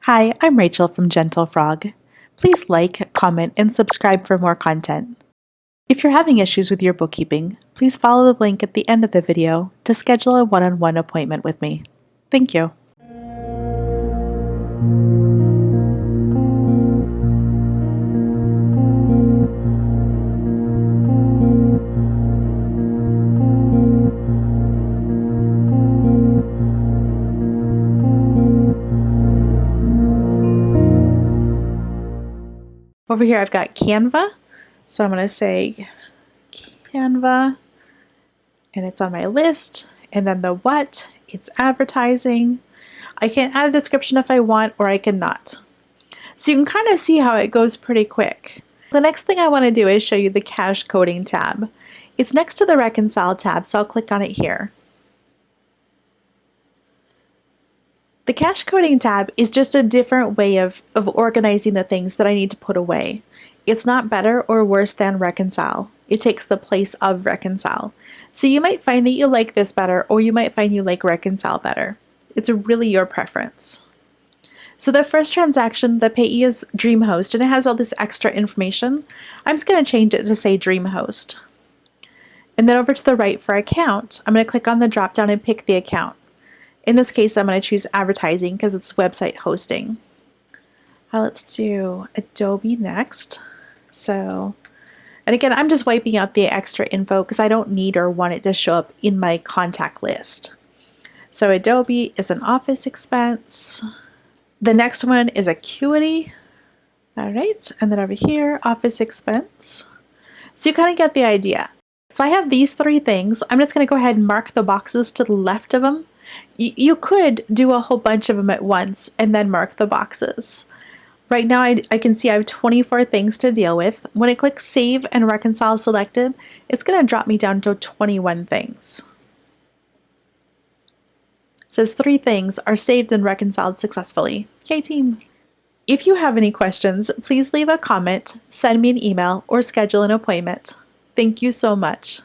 Hi, I'm Rachel from Gentle Frog. Please like, comment, and subscribe for more content. If you're having issues with your bookkeeping, please follow the link at the end of the video to schedule a one-on-one appointment with me. Thank you. Over here I've got Canva, so I'm going to say Canva, and it's on my list, and then the what, it's advertising. I can add a description if I want, or I can not. So you can kind of see how it goes pretty quick. The next thing I want to do is show you the cash coding tab. It's next to the Reconcile tab, so I'll click on it here. The cash coding tab is just a different way of organizing the things that I need to put away. It's not better or worse than Reconcile. It takes the place of Reconcile. So you might find that you like this better, or you might find you like Reconcile better. It's really your preference. So the first transaction, the payee is DreamHost, and it has all this extra information. I'm just going to change it to say DreamHost. And then over to the right for account, I'm going to click on the drop down and pick the account. In this case, I'm going to choose advertising because it's website hosting. Let's do Adobe next. And again, I'm just wiping out the extra info because I don't need or want it to show up in my contact list. So Adobe is an office expense. The next one is Acuity. All right, and then over here, office expense. So you kind of get the idea. So I have these three things. I'm just going to go ahead and mark the boxes to the left of them. You could do a whole bunch of them at once and then mark the boxes. Right now I can see I have 24 things to deal with. When I click Save and Reconcile selected, it's going to drop me down to 21 things. It says 3 things are saved and reconciled successfully. Yay team! If you have any questions, please leave a comment, send me an email, or schedule an appointment. Thank you so much.